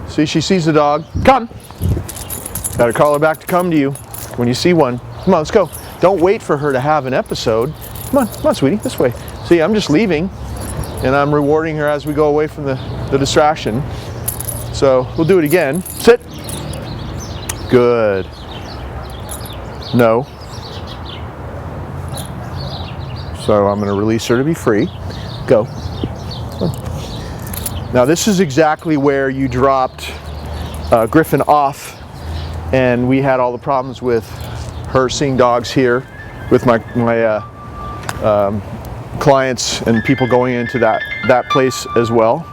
See, she sees the dog. Come. Gotta call her back to come to you when you see one. Come on, let's go. Don't wait for her to have an episode. Come on, sweetie, this way. See, I'm just leaving, and I'm rewarding her as we go away from the distraction. So we'll do it again. Sit. Good. No. So I'm going to release her to be free. Go. Now this is exactly where you dropped Griffin off, and we had all the problems with her seeing dogs here with my clients and people going into that place as well,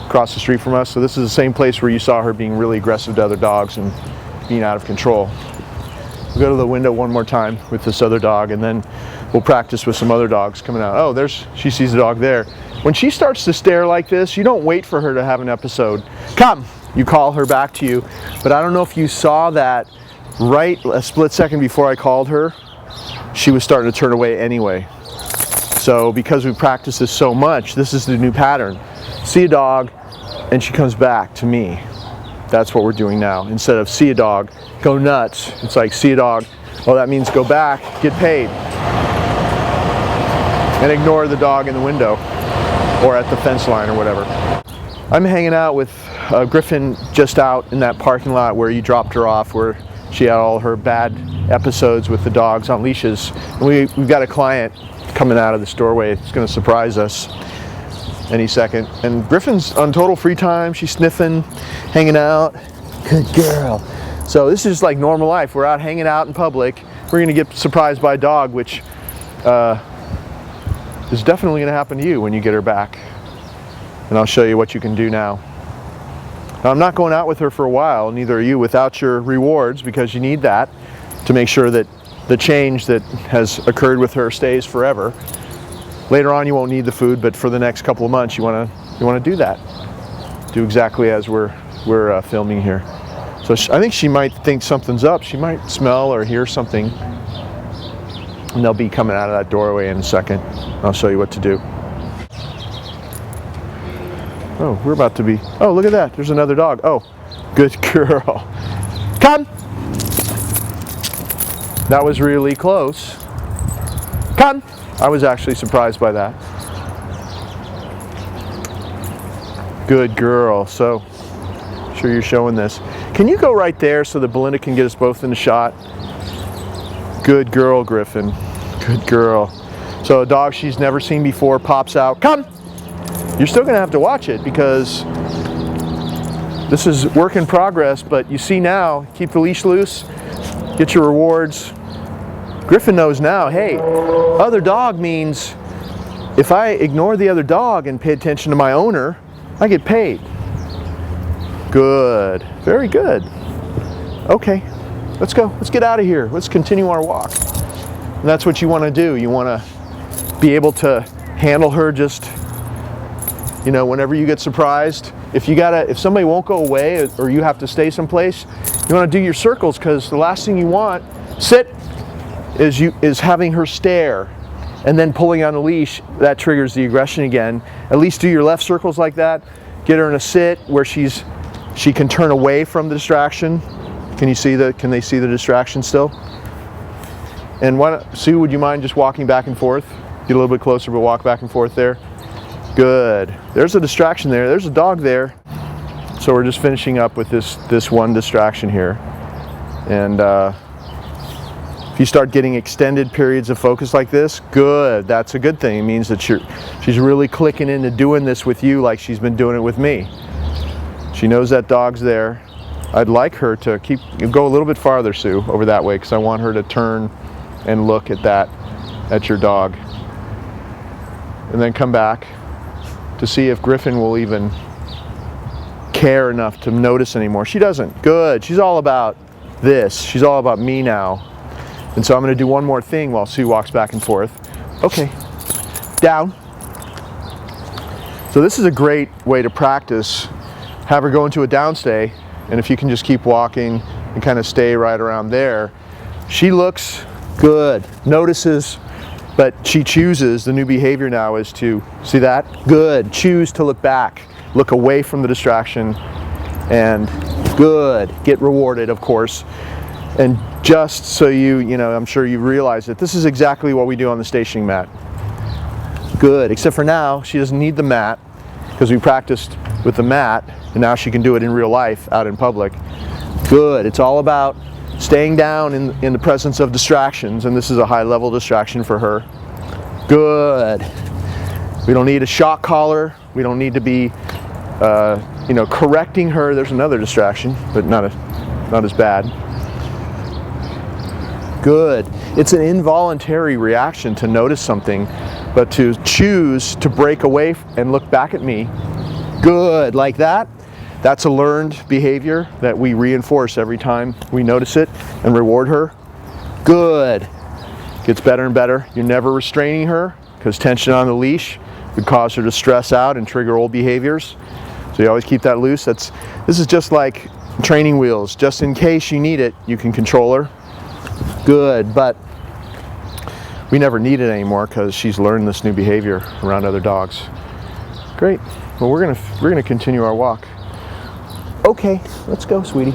across the street from us. So this is the same place where you saw her being really aggressive to other dogs and being out of control. We'll go to the window one more time with this other dog, and then we'll practice with some other dogs coming out. Oh, she sees the dog there. When she starts to stare like this, you don't wait for her to have an episode. Come! You call her back to you. But I don't know if you saw that right a split second before I called her, she was starting to turn away anyway. So because we practice this so much, this is the new pattern. See a dog, and she comes back to me. That's what we're doing now. Instead of see a dog, go nuts. It's like see a dog, oh, that means go back, get paid. And ignore the dog in the window or at the fence line or whatever. I'm hanging out with Griffin just out in that parking lot where you dropped her off, where she had all her bad episodes with the dogs on leashes. And we've got a client coming out of this doorway. It's going to surprise us any second. And Griffin's on total free time. She's sniffing, hanging out. Good girl. So this is like normal life. We're out hanging out in public. We're going to get surprised by a dog, which is definitely going to happen to you when you get her back. And I'll show you what you can do now. Now, I'm not going out with her for a while, neither are you, without your rewards, because you need that to make sure that the change that has occurred with her stays forever. Later on, you won't need the food, but for the next couple of months, you want to do that. Do exactly as we're filming here. So I think she might think something's up. She might smell or hear something, and they'll be coming out of that doorway in a second. I'll show you what to do. Oh, we're about to be, oh, look at that. There's another dog. Oh, good girl. Come. That was really close. Come. I was actually surprised by that. Good girl. So, sure you're showing this. Can you go right there so that Belinda can get us both in the shot? Good girl, Griffin. Good girl. So a dog she's never seen before pops out. Come! You're still going to have to watch it because this is work in progress, but you see now, keep the leash loose, get your rewards. Griffin knows now, hey, other dog means if I ignore the other dog and pay attention to my owner, I get paid. Good. Very good. Okay, let's go. Let's get out of here. Let's continue our walk. And that's what you want to do. You want to be able to handle her just, you know, whenever you get surprised. If somebody won't go away or you have to stay someplace, you want to do your circles, because the last thing you want, is having her stare and then pulling on the leash. That triggers the aggression again. At least do your left circles like that. Get her in a sit where she can turn away from the distraction. Can they see the distraction still? And Sue, would you mind just walking back and forth? Get a little bit closer, but walk back and forth there. Good. There's a distraction there. There's a dog there. So we're just finishing up with this one distraction here. And if you start getting extended periods of focus like this, good. That's a good thing. It means that she's really clicking into doing this with you like she's been doing it with me. She knows that dog's there. I'd like her to go a little bit farther, Sue, over that way, because I want her to turn and look at your dog. And then come back to see if Griffin will even care enough to notice anymore. She doesn't. Good. She's all about this. She's all about me now. And so I'm going to do one more thing while Sue walks back and forth. Okay. Down. So this is a great way to practice. Have her go into a downstay, and if you can just keep walking and kind of stay right around there. She looks good, notices, but she chooses. The new behavior now is to, see that? Good. Choose to look back. look away from the distraction, and good. Get rewarded, of course. And just so you know, I'm sure you realize that this is exactly what we do on the stationing mat. Good, except for now, she doesn't need the mat because we practiced with the mat, and now she can do it in real life out in public. Good, it's all about staying down in the presence of distractions, and this is a high-level distraction for her. Good. We don't need a shock collar. We don't need to be, correcting her. There's another distraction, but not as bad. Good. It's an involuntary reaction to notice something, but to choose to break away and look back at me. Good, like that. That's a learned behavior that we reinforce every time we notice it and reward her. Good. Gets better and better. You're never restraining her because tension on the leash would cause her to stress out and trigger old behaviors. So you always keep that loose. This is just like training wheels. Just in case you need it, you can control her. Good, but we never need it anymore because she's learned this new behavior around other dogs. Great. Well, we're gonna continue our walk. Okay, let's go, sweetie.